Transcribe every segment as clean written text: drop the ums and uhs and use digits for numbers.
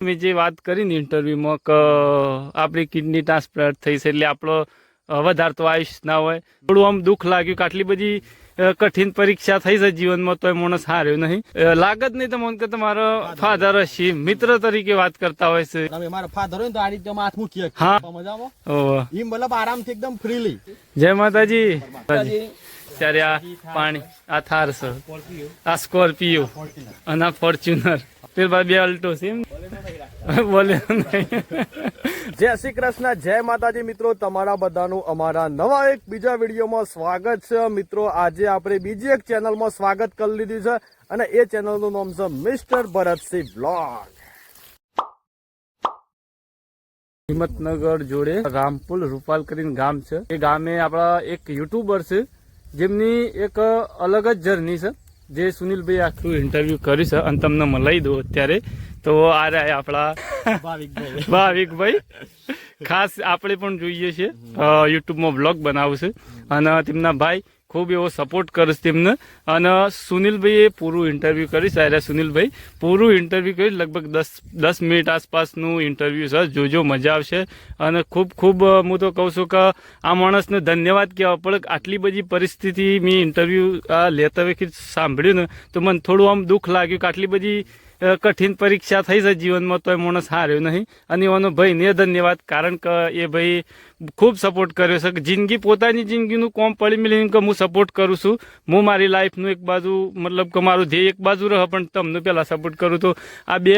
મેં જે વાત કરી ને ઇન્ટરવ્યુમાં કે આપણી કિડની ટ્રાન્સપ્લાન્ટ થઈ છે એટલે આપણો વધારે તો આયુષ ના હોય. થોડું આમ દુઃખ લાગ્યું કે આટલી બધી કઠિન પરીક્ષા થઈ છે જીવનમાં તો માણસ હાર્યો નહીં. લાગત નહીં તમને કે તમારો ફાધર હશે મિત્ર તરીકે વાત કરતા હોય છે. મારા ફાધર હોય તો આ રીતે હાથ મૂકીએ. હા મજામાં ઓહ ઈ મતલબ આરામથી એકદમ ફ્રીલી. જય માતાજી. ત્યારે આ પાણી આ થાર છે, આ સ્કોર્પિયો અને આ ફોર્ચ્યુનર, પેલા બે અલ્ટો છે એમ બોલે જય શ્રી કૃષ્ણ, જય માતાજી. મિત્રો તમારા બધાનું અમારા નવા એક બીજા વિડીયોમાં સ્વાગત છે. મિત્રો આજે આપણે બીજી એક ચેનલમાં સ્વાગત કરી લીધું છે અને એ ચેનલનું નામ છે મિસ્ટર ભરતસિંહ બ્લોગ. હિંમતનગર જોડે રામપુર રૂપાલ કરીને ગામ છે. એ ગામે આપણા એક યુટ્યુબર છે જેમની એક અલગ જ જર્ની છે, જે સુનિલભાઈ આખું ઇન્ટરવ્યુ કર્યું છે અને તમને મળાઈ દો અત્યારે. તો આ રહ્યા આપણા ભાવિકભાઈ, ખાસ આપણે પણ જોઈએ છીએ યુટ્યુબમાં બ્લોગ બનાવશે અને તેમના ભાઈ ખૂબ એવો સપોર્ટ કરે છે તેમને. અને સુનિલભાઈએ પૂરું ઇન્ટરવ્યુ કર્યું છે. સુનિલભાઈ પૂરું ઇન્ટરવ્યુ કર્યું, લગભગ 10 મિનિટ આસપાસનું ઇન્ટરવ્યુ છે. જોજો, મજા આવશે. અને ખૂબ હું તો કહું છું કે આ માણસને ધન્યવાદ કહેવા પડે. આટલી બધી પરિસ્થિતિ મેં ઇન્ટરવ્યુ લેતા વખતે સાંભળ્યું ને તો મને થોડું આમ દુઃખ લાગ્યું કે આટલી બધી કઠિન પરીક્ષા થઈ છે જીવનમાં તો માણસ હાર્યો નહીં. અને એવાનો ભાઈને ધન્યવાદ, કારણ કે એ ભાઈ ખૂબ સપોર્ટ કર્યો છે. જિંદગી પોતાની જિંદગીનું કોમ પડી મિલીને કે હું સપોર્ટ કરું છું. હું મારી લાઈફનું એક બાજુ મતલબ કે મારું ધ્યેય એક બાજુ રહે પણ તમને પહેલાં સપોર્ટ કરું. તો આ બે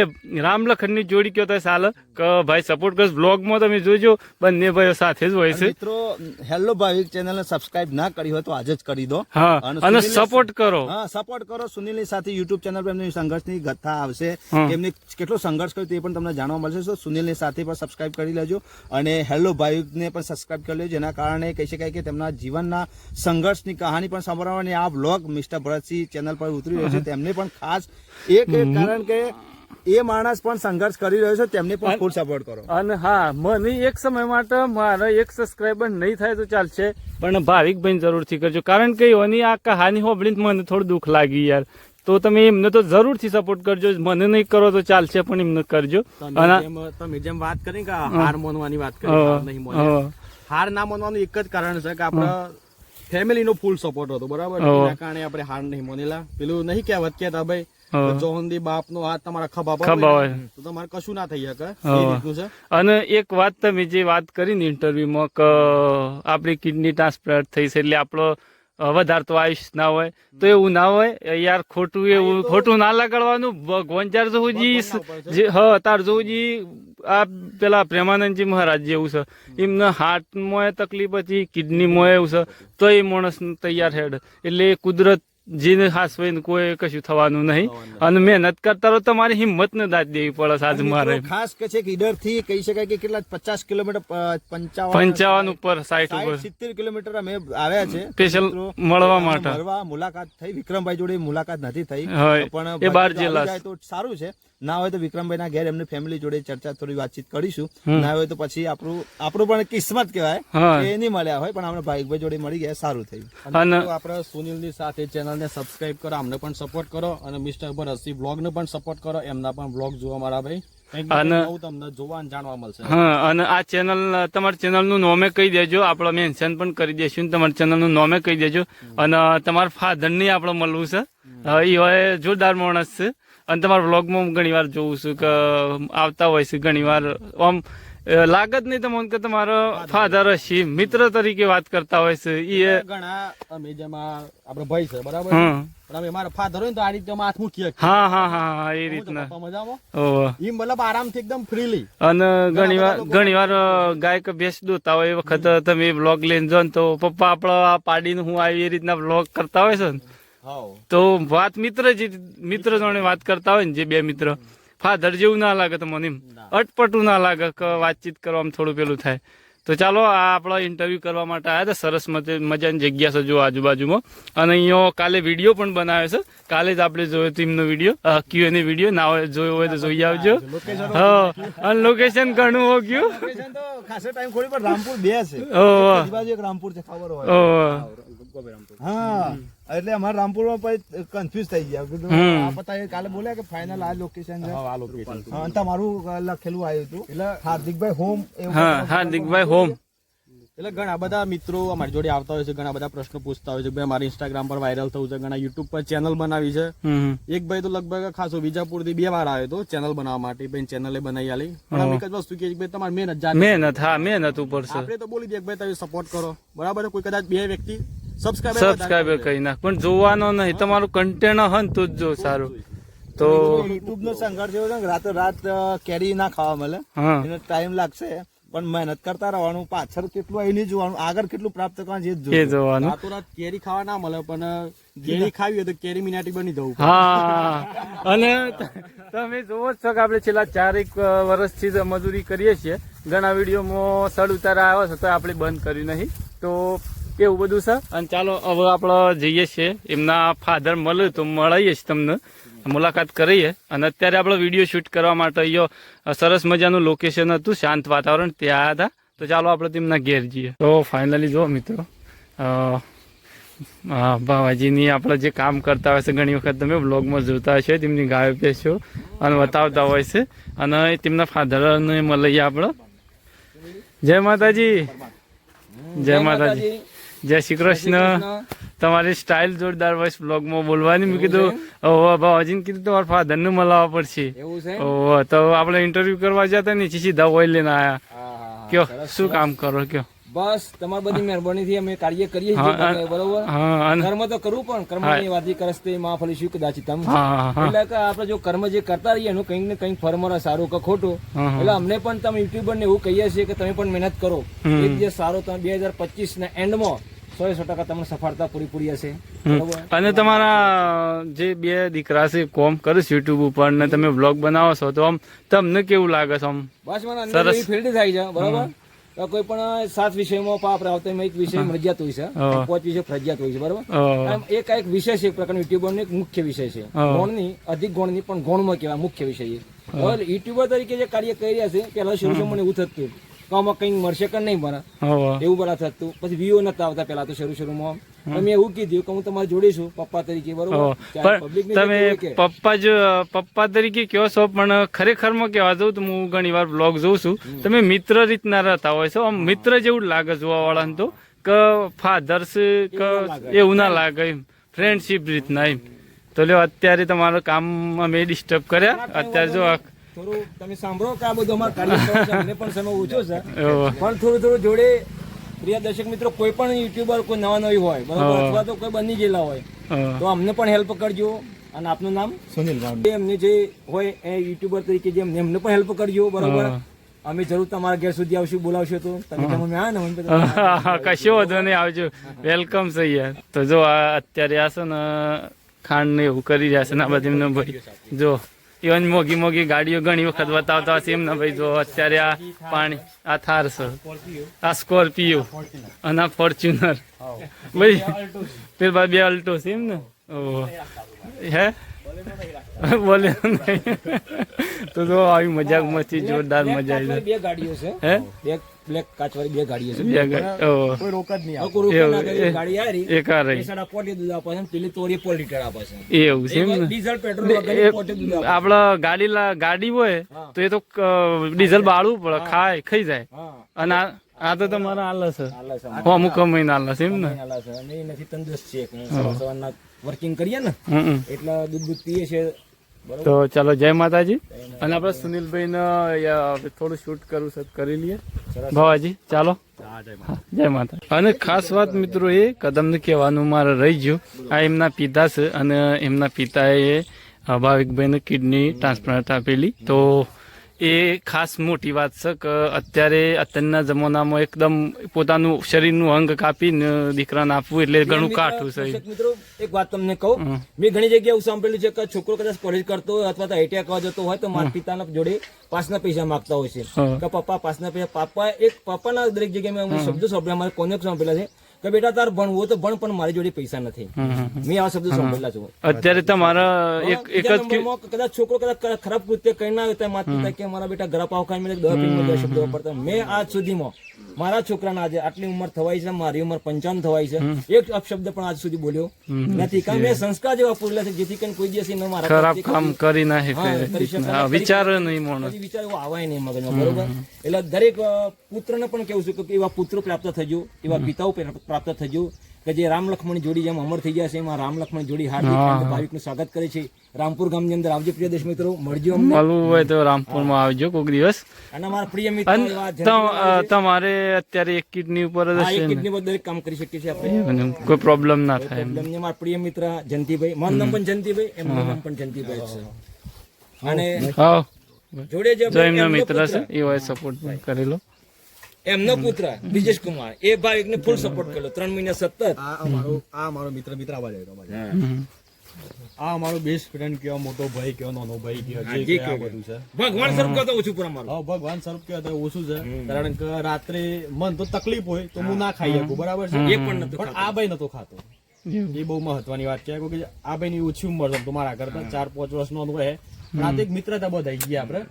રામલખનની જોડી કહેતા ચાલે કે ભાઈ સપોર્ટ કરશ. બ્લોગમાં તમે જોજો બંને ભાઈઓ સાથે જ હોય છે. મિત્રો હેલો ભાવિક ચેનલને સબસ્ક્રાઇબ ના કરી હોય તો આજે જ કરી દો. હા, અને સપોર્ટ કરો. હા, સપોર્ટ કરો. સુનિલની સાથે યુટ્યુબ ચેનલ પર એમની સંઘર્ષની કથા આવશે કે એમને કેટલો સંઘર્ષ કર્યો તે પણ તમને જાણવા મળશે. તો સુનિલની સાથે પણ સબસ્ક્રાઇબ કરી લેજો અને હેલો ભાવિકને પણ સબસ્ક્રાઇબ કરી લેજો, જેના કારણે કહી શકાય કે તેમના જીવનના સંઘર્ષની કહાની પણ સાંભળવાની આ બ્લોગ મિસ્ટર ભરતસિંહ ચેનલ પર ઉતરી રહ્યો છે. તેમને પણ ખાસ એક કારણ કે એ માણસ પણ સંઘર્ષ કરી રહ્યો છે, તેમને પણ ફૂલ સપોર્ટ કરો. અને હા, મને એક સમય માટે મારા 1 સબસ્ક્રાઈબર નહીં થાય તો ચાલશે, પણ ભાવિકભાઈ જરૂરથી કરજો, કારણ કે એની આ કહાની હોબળીને મને થોડું દુઃખ લાગ્યું યાર. તો તમે એમને તો જરૂરથી સપોર્ટ કરજો. મને નહીં કરો તો ચાલશે પણ એમને કરજો. તમે જેમ વાત કરી કે હાર માનવાની વાત કરી, હાર ના માનવાનું એક જ કારણ છે કે આપણા ફેમિલી નો ફૂલ સપોર્ટ હતો, બરાબર? એના કારણે આપણે હાર નહીં માનેલા. પેલું નહીં કહેવત કહેતા ભાઈ, જોહનદી બાપ નો હાથ તમારા ખભા હોય તો તમારે કશું ના થઈ શકે, એ રીતનું છે. અને એક વાત તમે જે વાત કરી ને ઇન્ટરવ્યુમાં કે આપણી કિડની ટ્રાન્સપ્લાન્ટ થઈ છે એટલે આપણો વધારે તો આયુષ ના હોય, તો એવું ના હોય યાર. ખોટું ના લગાડવાનું. ભગવાન ચાર જોજી તાર જોજી આ પેલા પ્રેમાનંદજી મહારાજ જેવું છે, એમને હાર્ટમાં તકલીફ હતી, કિડનીમાં એવું છે, તો એ માણસ તૈયાર હેડ. એટલે કુદરત જીને હાસવાઈને કોઈ કશું થવાનું નહીં. અને મહેનત કરતા રહો, તમારી હિંમત ને દાદ દેવી પડે. આજે મારે ખાસ કે છે કે ઈડર થી કહી શકાય કે કેટલા 50 કિલોમીટર 55 ઉપર 60 ઉપર 70 કિલોમીટર અમે આવ્યા છે સ્પેશિયલ મળવા માટે. મુલાકાત થઈ વિક્રમભાઈ જોડે, મુલાકાત નથી થઈ પણ એ બાર જેલા તો સારું છે. ના હોય તો વિક્રમભાઈ ના ઘેર એમની ફેમિલી જોડે ચર્ચા થોડી વાતચીત કરીશું. ના હોય તો પછી આપણું પણ કિસ્મત કહેવાય એ નહીં મળ્યા હોય, પણ આપણે ભાઈભાઈ જોડે મળી ગયા, સારું થયું. અને આપણે સુનિલની સાથે ચેનલને સબસ્ક્રાઇબ કરો, અમને પણ સપોર્ટ કરો અને મિસ્ટર ભરતસિંહ બ્લોગને પણ સપોર્ટ કરો. એમના પણ બ્લોગ જોવા મારા ભાઈ તમને જોવા જાણવા મળશે. હા, અને આ ચેનલ તમારી ચેનલ નું નામે કહી દેજો, આપણે મેન્શન પણ કરી દઈશું. તમારી ચેનલ નું નામે કહી દેજો. અને તમારા ફાધર ની આપણે મળવું છે, એ હોય જોરદાર માણસ છે. અને તમારા વ્લોગમાં ઘણી વાર જોઉં છું કે આવતા હોય છે, ઘણી વાર આમ લાગત નહીં તમને કે તમારો ફાધર હશે મિત્ર તરીકે વાત કરતા હોય છે. એ ઘણા અમે જેમાં આપણો ભાઈ છે, બરાબર? પણ અમે મારા ફાધર હોય તો આ રીતે હાથ મૂકીએ. હા, એ રીતના મજામાં ઈ મતલબ આરામથી એકદમ ફ્રીલી. અને ઘણી વાર ગાય કે ભેંસ દોતા હોય એ વખત તમે વ્લોગ લઈને જો તો પપ્પા આપડે પાડીને હું આવી એ રીતના વ્લોગ કરતા હોય છે ને, તો વાત મિત્ર જોડે વાત કરતા હોય ને, જે બે મિત્ર, ફાધર જેવું ના લાગે તમને, એમ અટપટું ના લાગે કે વાતચીત કરવામાં થોડું પેલું થાય. તો ચાલો, આ આપણા ઇન્ટરવ્યુ કરવા માટે આવ્યા હતા. સરસ મજાની જગ્યા છે જો આજુબાજુમાં. અને અહીંયા કાલે વિડીયો પણ બનાવ્યો છે. કાલે જ આપણે જોયો હતો એમનો વિડીયો, Q&A વિડીયો. ના હોય જોયો હોય તો જોઈ આવજો. હા, અને લોકેશન ઘણું હો ગયું. ખાસો ટાઈમ ખોલી પણ રામપુર 2 છે, એક રામપુર છે, ખબર હોય. હા, એટલે અમારા રામપુરમાં પછી કન્ફ્યુઝ થઈ ગયા કીધું આ પતા કાલે બોલ્યા કે ફાઇનલ આ લોકેશન છે આ લોકેશન અને તમારું લખેલું આવ્યું હતું એટલે હાર્દિકભાઈ હોમ હા હાર્દિકભાઈ હોમ. એટલે ઘણા બધા મિત્રો અમારી જોડે આવતા હોય છે, ઘણા બધા પ્રશ્નો પૂછતા હોય છે, ભાઈ મારી ઇન્સ્ટાગ્રામ પર વાયરલ થયું છે, ઘણા યુટ્યુબ પર ચેનલ બનાવી છે. એક ભાઈ તો લગભગ ખાસો વિજાપુર થી 2 વાર આવ્યો હતો ચેનલ બનાવવા માટે, ભાઈ ચેનલ બનાવી આલી. પણ અમે એક જ વસ્તુ કે ભાઈ તમારી મહેનત હા મહેનત ઉપર છે. આપણે તો બોલી દઈએ કે ભાઈ તમે સપોર્ટ કરો, બરાબર. કોઈ કદાચ 2 વ્યક્તિ સબસ્ક્રાઇબર કરી નાખ, પણ જોવાનો નહીં, તમારું કન્ટેન્ટ હન તો જ જો સારું. તો યુટ્યુબ નો સંઘર્ષ એવો છે કે રાતો રાત કેરી ના ખાવા મળે, એનો ટાઈમ લાગશે પણ મહેનત કરતા રહેવાનું, પાછળ કેટલું અહીં નહીં જોવાનું, આગળ કેટલું પ્રાપ્ત કરવાનું જે જોવાનું. રાતોરાત કેરી ખાવા ના મળે, પણ કેરી ખાવી હોય તો કેરી મિનાટી બની જવું. હા અને તમે જોવો જ છો કે આપણે છેલ્લા 4 વર્ષથી જ મજૂરી કરીએ છીએ. ઘણા વિડીયોમાં સડ ઉતારા આવ્યો છે તો આપણે બંધ કર્યું નહીં. તો એવું બધું છે. અને ચાલો હવે આપણે જઈએ છીએ, એમના ફાધર મળે તો મળીએ છીએ, તમને મુલાકાત કરીએ. અને અત્યારે આપણે વિડીયો શૂટ કરવા માટે અહીંયા સરસ મજાનું લોકેશન હતું, શાંત વાતાવરણ, ત્યાં આવ્યા હતા. તો ચાલો આપણે તેમના ઘેર જઈએ. તો ફાઇનલી જો મિત્રો બાવાજીની આપણે જે કામ કરતા હોય છે, ઘણી વખત તમે બ્લોગમાં જોતા હશો, તેમની ગાયો ભેંસો અને બતાવતા હોય છે. અને તેમના ફાધરને મળીએ આપણે. જય માતાજી. જય માતાજી. જય શ્રી કૃષ્ણ. તમારી સ્ટાઇલ જોરદાર હોય બ્લોગમાં બોલવાની. મેં કીધું બાવાજીને કીધું તમારા ફાધર ને મળવા પડશે. તો આપણે ઇન્ટરવ્યુ કરવા જતા ને સીધા ઓઇલ લઈને આયા. કયો શું કામ કરો કયો? બસ તમારી બધી મહેરબાની થી અમે કાર્ય કરીએ છીએ, બરોબર. કર્મ તો કરવું પણ કર્મ ની વાતી કરસ્તે માં ફલી શું કદાચિત એટલે કે આપણે જો કર્મ જે કરતા રહીએ એનું કંઈક ને કંઈક ફળ મળે, સારું કે ખોટું. એટલે અમને પણ તમે યુટ્યુબર ને એવું કહીએ છીએ કે તમે પણ મહેનત કરો, એક જે સારો તમે 2025 ના એન્ડમાં 100% તમને સફળતા પૂરી હશે. અને તમારા જે 2 દીકરા છે કોમ કરે છે યુટ્યુબ ઉપર ને તમે બ્લોગ બનાવો છો, તો આમ તમને કેવું લાગે છે? આમ બસ મને અંદર ફિલ્ડ થાય છે, બરોબર. કોઈ પણ 7 વિષયમાં પાપ આવતો એમાં એક વિષય મરજિયાત હોય છે, 5 વિષય ફરજિયાત હોય છે, બરોબર. એક વિષય છે, એક પ્રકારનો યુટ્યુબર નો એક મુખ્ય વિષય છે, ગૌણની અધિક ગૌણની પણ ગૌણમાં કહેવાય મુખ્ય વિષય છે. યુટ્યુબર તરીકે જે કાર્ય કરી રહ્યા છે પેલા શરૂ મને એવું થતું આમાં કઈ મળશે કે નહીં મળે એવું બરા થતું. પછી વ્યૂ નતા આવતા પેલા તો શરૂમાં. મેં એવું કીધું કે હું તમારે જોડીશું પપ્પા તરીકે, બરોબર. તમે પપ્પા તરીકે કહો છો, પણ ખરેખર માં કેવા જવું તો હું ઘણી વાર બ્લોગ જોઉં છું, તમે મિત્ર રીતના રહેતા હોય છો. આમ મિત્ર જેવું લાગે જોવા વાળાને તો, કે ફાધર્સ કે એવું ના લાગે, એમ ફ્રેન્ડશીપ રીતના એમ. તો લ્યો અત્યારે તમારું કામ અમે ડિસ્ટર્બ કર્યા. અત્યારે જો થોડું તમે સાંભળો કે આ બધું અમારું કાર્ય છે, અમને પણ સમય ઓછો છે, પણ થોડું જોડે પ્રિય દર્શક મિત્રો, કોઈ પણ યુટ્યુબર કોઈ નવી હોય, બરોબર, અથવા તો કોઈ બની ગયેલા હોય તો અમને પણ હેલ્પ કરજો. અને આપનું નામ? સુનિલ. એમને જે હોય એ યુટ્યુબર તરીકે જે એમને પણ હેલ્પ કરજો, બરોબર. અમે જરૂર તમારા ઘેર સુધી આવશું, બોલાવશો તો તમે કશો વાંધો નહીં, આવજો, વેલકમ છે યાર. તો જો અત્યારે આ છે ને ખાંડ ને એવું કરી રહ્યા છે ને આ બધી ભાઈ, જો ઇવન મોગી ગાડીઓ ઘણી વખત બતાવતા હશે એમને ભાઈ. જો અત્યારે આ પાણી, આ થાર છે, આ સ્કોર્પિયો અને આ ફોર્ચ્યુનર ભાઈ, પેલા 2 અલ્ટો છે એમ ને. હે બોલે નહીં. તો જો આવી મજાક મસ્તી જોરદાર મજા આવી. 2 ગાડીઓ છે, હે બ્લેક કાચવાળી 2 ગાડીઓ છે, કોઈ રોક જ નહીં આવે. ગાડી આવી એક આ રહી, સાડા 40 દૂધ આપે છે, પેલી તોડી 4 લીટર આપે છે. એવું છે એમ ને. ડીઝલ પેટ્રોલ આપડે ગાડી હોય તો એ તો ડીઝલ બાળવું પડે, ખાઈ જાય. અને આ તો તમારા આલસ છે, અમુક મહિના આલસ એમ ને. નથી તંદુરસ્ત છે, સવારના વર્કિંગ કરીએ ને એટલે દૂધ પીએ છે. તો ચાલો જય માતાજી. અને આપણે સુનિલભાઈ ને થોડું શૂટ કરવું છે, કરી લઈએ ભાવાજી. ચાલો જય માતા. અને ખાસ વાત મિત્રો એ કદમને કહેવાનું મારે રહી ગયું, આ એમના પિતા છે અને એમના પિતાએ ભાવિકભાઈને કિડની ટ્રાન્સપ્લાન્ટ આપેલી. તો એ ખાસ મોટી વાત છે કે અત્યારના જમાનામાં એકદમ પોતાનું શરીરનું અંગ કાપીને દીકરાને આપવું એટલે ઘણું કાઠું છે. મિત્રો એક વાત તમને કહું, મેં ઘણી જગ્યાએ એવું સાંભળેલું છે કે છોકરો કદાચ કોલેજ કરતો હોય અથવા તો આઈટીઆઈ કરવા જતો હોય તો માતા પિતાના જોડે પાસના પૈસા માંગતા હોય છે કે પપ્પા પાસના પૈસા. પપ્પાના દરેક જગ્યાએ મેં શબ્દો સાંભળ્યા, મારે કોને સાંભળેલા છે કે બેટા તાર ભણવું તો ભણ, પણ મારી જોડે પૈસા નથી. મેં આ શબ્દો સાંભળેલા છું. અત્યારે તમારા એક જ કદાચ છોકરો કદાચ ખરાબ કૃત્ય કઈ ના હોય માતા પિતા કે મારા બેટા ઘરા પાવ ખાઈને દવા પીને શબ્દો વાપરતા. મેં આજ સુધીમાં મારા છોકરાના આજે આટલી ઉંમર થવાય છે, મારી ઉંમર 55 થવાય છે, એક અપશબ્દ પણ આજ સુધી બોલ્યો નથી. કારણ મેં સંસ્કાર જેવા પૂરેલા છે જેથી કરીને કોઈ દિવસ ન મારા ખરાબ કામ કરી ના કરી શકે. વિચાર નહીં મોણસ. કદી વિચાર એવો આવાય નહીં મગજમાં, બરોબર. એટલે દરેક પુત્રને પણ કેવું છું કે એવા પુત્રો પ્રાપ્ત થજો, એવા પિતાઓ પ્રાપ્ત થજો કે જે રામ લક્ષ્મણ જોડી જેમ અમર થઈ ગયા છે, એમાં રામ લક્ષ્મણ જોડી હાર્દિક ભાવિકનું સ્વાગત કરે છે. રામપુર ગામની અંદર આવજો પ્રિય દેશ મિત્રો, મળજો અમને. મળવું હોય તો રામપુરમાં આવજો કોઈક દિવસ. અને અમારા પ્રિય મિત્રો તમારે અત્યારે એક કિડની ઉપર જ એક હશે ને? કિડની પર દરેક કામ કરી શકીએ છીએ આપણે. કોઈ પ્રોબ્લેમ ના થાય. પ્રોબ્લેમ નહીં. અમારા પ્રિય મિત્ર જયંતિભાઈ, મારું નામ પણ જયંતિભાઈ, એમનું નામ પણ જયંતિભાઈ છે. અને હા, જોડે જે જો એમનો એમનો મિત્ર પુત્ર, છે એ હોય સપોર્ટ કરેલો. એમનો પુત્ર બ્રિજેશ કુમાર, એ ભાવિકને ફૂલ સપોર્ટ કર્યો 3 મહિના સતત. આ અમારો મિત્ર આવા જાય. આ અમારો બેસ્ટ ફ્રેન્ડ કયો, મોટો ભાઈ કયો, નાનો ભાઈ કયો, જે કયો આ બધું છે. ભગવાન સ્વરૂપ કરતો ઓછું પણ અમારું. હા, ભગવાન સ્વરૂપ કહેવાય તો ઓછું છે. કારણ કે રાત્રે મન તો તકલીફ હોય તો હું ના ખાઈ શકું, બરાબર છે. એ પણ નતો પણ આ ભાઈ નતો ખાતો. એ બહુ મહત્વની વાત છે કે આ ભાઈ ની ઓછી ઉંમર છે તમારા કરતા 4-5 વર્ષનો હોય, પણ આ તો એક મિત્રતા બધાઈ ગયા આપણે.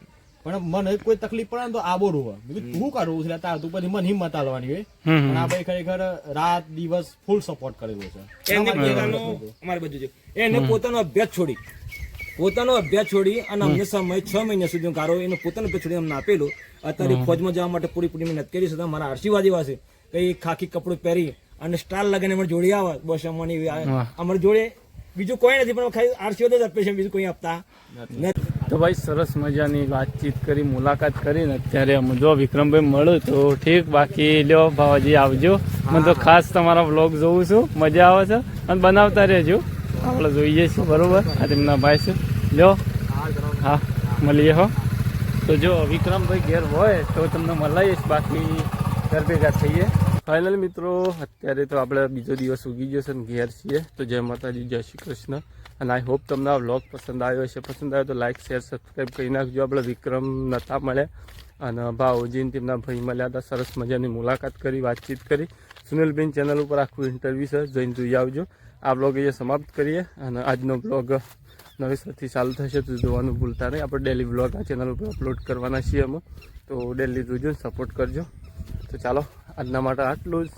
પણ મને કોઈ તકલીફ પડે ને તો આબો રોવા, તું કાઢવું છે તાર, તું પછી મને હિંમત આલવાની હોય. પણ આ ભાઈ ખરેખર રાત દિવસ ફૂલ સપોર્ટ કરેલો છે. એને પોતાનો અમારે બધું છે, એને પોતાનો અભ્યાસ છોડી અને અમને સમય 6 મહિના સુધી ગારો એનો પોતાનો અભ્યાસ છોડી અમને આપેલો. અત્યારે ફોજમાં જવા માટે પૂરી મહેનત કરી છે. મારા આશીર્વાદ એવા છે કે એ ખાખી કપડું પહેરી અને સ્ટાર લગાવીને અમારી જોડે આવે, બસ અમારી જોડે બીજું કોઈ નથી, પણ ખાલી આશીર્વાદ જ આપે છે, બીજું કોઈ આપતા નથી. તો ભાઈ સરસ મજાની વાતચીત કરી, મુલાકાત કરીને અત્યારે જો વિક્રમભાઈ મળ્યું તો ઠીક, બાકી લ્યો ભાવાજી આવજો. મને તો ખાસ તમારા વ્લોગ જોઉં છું, મજા આવે છે અને બનાવતા રહેજો, આપણે જોઈએ છીએ, બરોબર. આ તેમના ભાઈ છે, લ્યો. હા, મળીએ હો. તો જો વિક્રમભાઈ ઘેર હોય તો તમને મળાવીશ, બાકી ઘર ભેગા થઈએ. ફાઇનલ મિત્રો, અત્યારે તો આપણે બીજો દિવસ ઉગી ગયો છે ને ઘેર છીએ. તો જય માતાજી, જય શ્રી કૃષ્ણ. અને આઈ હોપ તમને આ વ્લોગ પસંદ આવ્યો હશે. પસંદ આવ્યો તો લાઇક, શેર, સબસ્ક્રાઈબ કરી નાખજો. આપણે વિક્રમ નહોતા મળ્યા અને ભાવજીને તેમના ભાઈ મળ્યા હતા. સરસ મજાની મુલાકાત કરી, વાતચીત કરી. સુનિલબેન ચેનલ ઉપર આખું ઇન્ટરવ્યૂ છે, જોઈને જોઈ આવજો. આ બ્લોગ અહીંયા સમાપ્ત કરીએ અને આજનો બ્લોગ નવેસરથી ચાલુ થશે તો જોવાનું ભૂલતા નહીં. આપણે ડેલી બ્લોગ આ ચેનલ ઉપર અપલોડ કરવાના છીએ અમે, તો ડેલી જોજો, સપોર્ટ કરજો. તો ચાલો આજના માટે આટલું જ.